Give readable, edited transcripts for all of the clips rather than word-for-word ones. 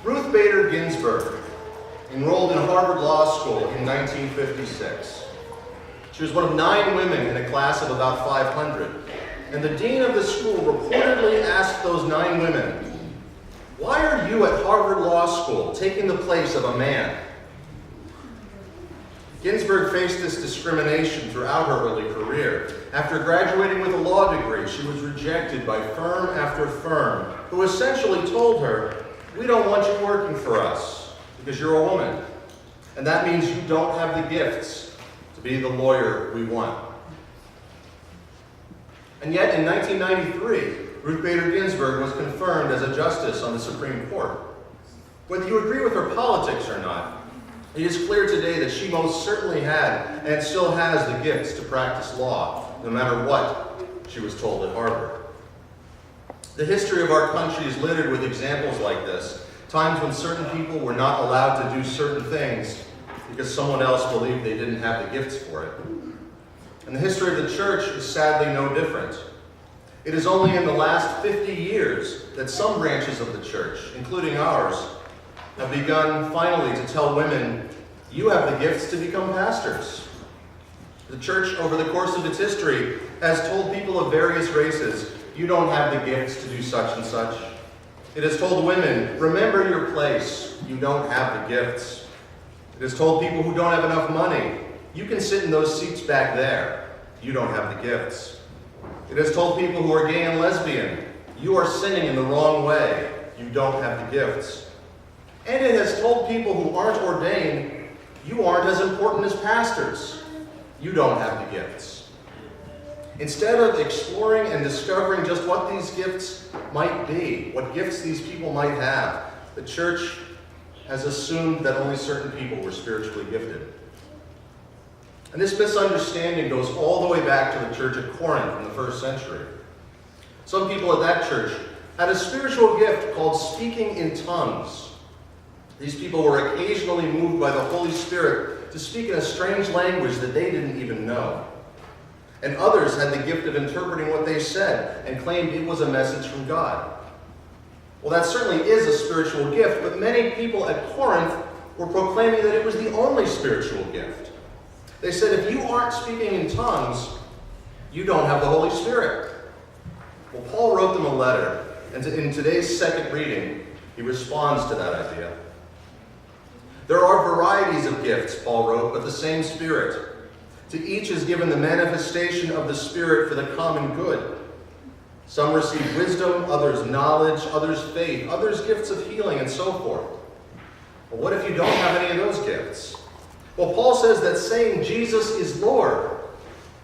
Ruth Bader Ginsburg enrolled in Harvard Law School in 1956. She was one of 9 women in a class of about 500, and the dean of the school reportedly asked those 9 women, "Why are you at Harvard Law School taking the place of a man?" Ginsburg faced this discrimination throughout her early career. After graduating with a law degree, she was rejected by firm after firm, who essentially told her, "We don't want you working for us because you're a woman, and that means you don't have the gifts to be the lawyer we want." And yet in 1993, Ruth Bader Ginsburg was confirmed as a justice on the Supreme Court. Whether you agree with her politics or not, it is clear today that she most certainly had and still has the gifts to practice law, no matter what she was told at Harvard. The history of our country is littered with examples like this, times when certain people were not allowed to do certain things because someone else believed they didn't have the gifts for it. And the history of the church is sadly no different. It is only in the last 50 years that some branches of the church, including ours, have begun finally to tell women, "You have the gifts to become pastors." The church, over the course of its history, has told people of various races, "You don't have the gifts to do such and such." It has told women, "Remember your place. You don't have the gifts." It has told people who don't have enough money, "You can sit in those seats back there. You don't have the gifts." It has told people who are gay and lesbian, "You are sinning in the wrong way. You don't have the gifts." And it has told people who aren't ordained, "You aren't as important as pastors. You don't have the gifts." Instead of exploring and discovering just what these gifts might be, what gifts these people might have, the church has assumed that only certain people were spiritually gifted. And this misunderstanding goes all the way back to the church at Corinth in the 1st century. Some people at that church had a spiritual gift called speaking in tongues. These people were occasionally moved by the Holy Spirit to speak in a strange language that they didn't even know. And others had the gift of interpreting what they said and claimed it was a message from God. Well, that certainly is a spiritual gift, but many people at Corinth were proclaiming that it was the only spiritual gift. They said, if you aren't speaking in tongues, you don't have the Holy Spirit. Well, Paul wrote them a letter, and in today's second reading, he responds to that idea. There are varieties of gifts, Paul wrote, but the same Spirit. To each is given the manifestation of the Spirit for the common good. Some receive wisdom, others knowledge, others faith, others gifts of healing, and so forth. Well, what if you don't have any of those gifts? Well, Paul says that saying Jesus is Lord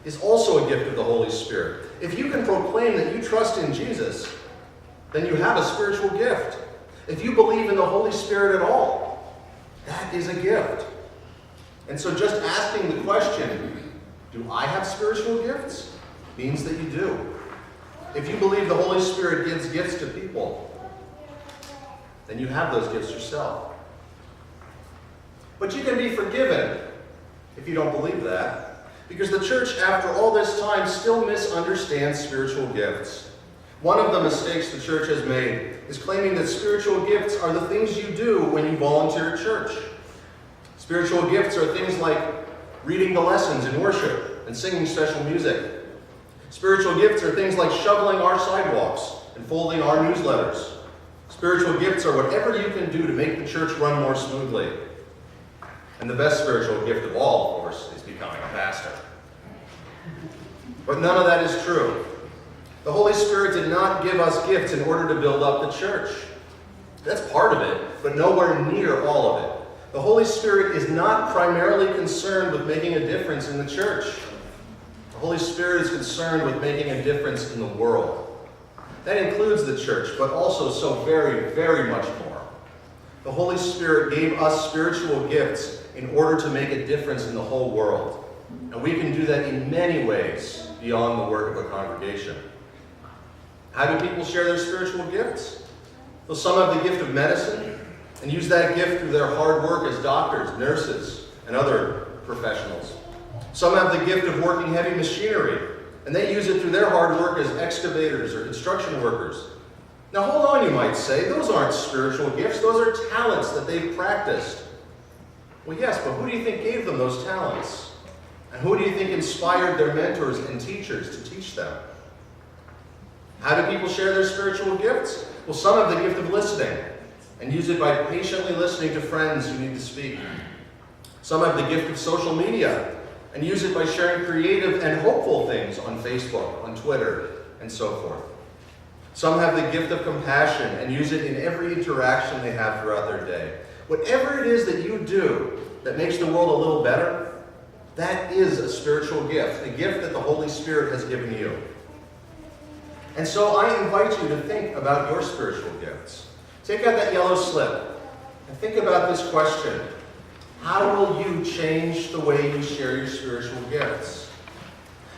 is also a gift of the Holy Spirit. If you can proclaim that you trust in Jesus, then you have a spiritual gift. If you believe in the Holy Spirit at all, that is a gift. And so just asking the question, do I have spiritual gifts? Means that you do. If you believe the Holy Spirit gives gifts to people, then you have those gifts yourself. But you can be forgiven if you don't believe that, because the church, after all this time, still misunderstands spiritual gifts. One of the mistakes the church has made is claiming that spiritual gifts are the things you do when you volunteer at church. Spiritual gifts are things like reading the lessons in worship and singing special music. Spiritual gifts are things like shoveling our sidewalks and folding our newsletters. Spiritual gifts are whatever you can do to make the church run more smoothly. And the best spiritual gift of all, of course, is becoming a pastor. But none of that is true. The Holy Spirit did not give us gifts in order to build up the church. That's part of it, but nowhere near all of it. The Holy Spirit is not primarily concerned with making a difference in the church. The Holy Spirit is concerned with making a difference in the world. That includes the church, but also so very, very much more. The Holy Spirit gave us spiritual gifts in order to make a difference in the whole world. And we can do that in many ways beyond the work of a congregation. How do people share their spiritual gifts? Well, some have the gift of medicine and use that gift through their hard work as doctors, nurses, and other professionals. Some have the gift of working heavy machinery, and they use it through their hard work as excavators or construction workers. Now hold on, you might say. Those aren't spiritual gifts. Those are talents that they've practiced. Well, yes, but who do you think gave them those talents? And who do you think inspired their mentors and teachers to teach them? How do people share their spiritual gifts? Well, some have the gift of listening and use it by patiently listening to friends who need to speak. Some have the gift of social media and use it by sharing creative and hopeful things on Facebook, on Twitter, and so forth. Some have the gift of compassion and use it in every interaction they have throughout their day. Whatever it is that you do that makes the world a little better, that is a spiritual gift, a gift that the Holy Spirit has given you. And so I invite you to think about your spiritual gifts. Take out that yellow slip and think about this question. How will you change the way you share your spiritual gifts?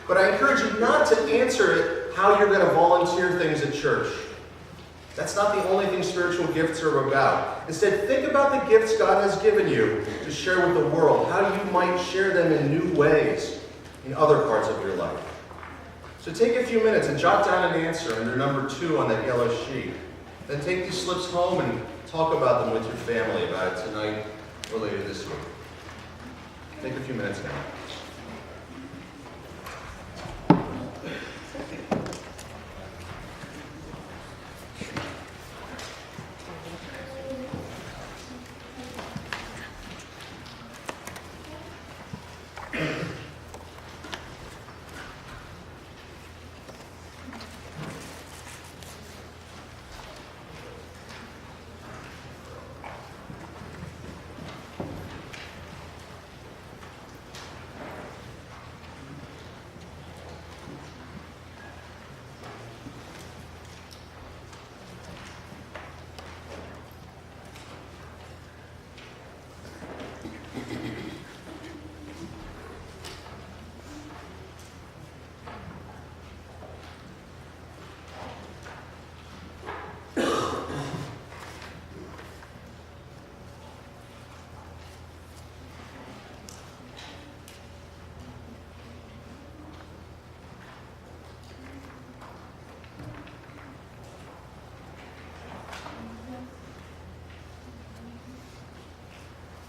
But I encourage you not to answer it how you're going to volunteer things at church. That's not the only thing spiritual gifts are about. Instead, think about the gifts God has given you to share with the world, how you might share them in new ways in other parts of your life. So take a few minutes and jot down an answer under number 2 on that yellow sheet. Then take these slips home and talk about them with your family about it tonight or later this week. Take a few minutes now.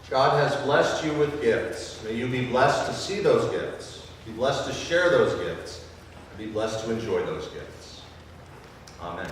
God has blessed you with gifts. May you be blessed to see those gifts, be blessed to share those gifts, and be blessed to enjoy those gifts. Amen.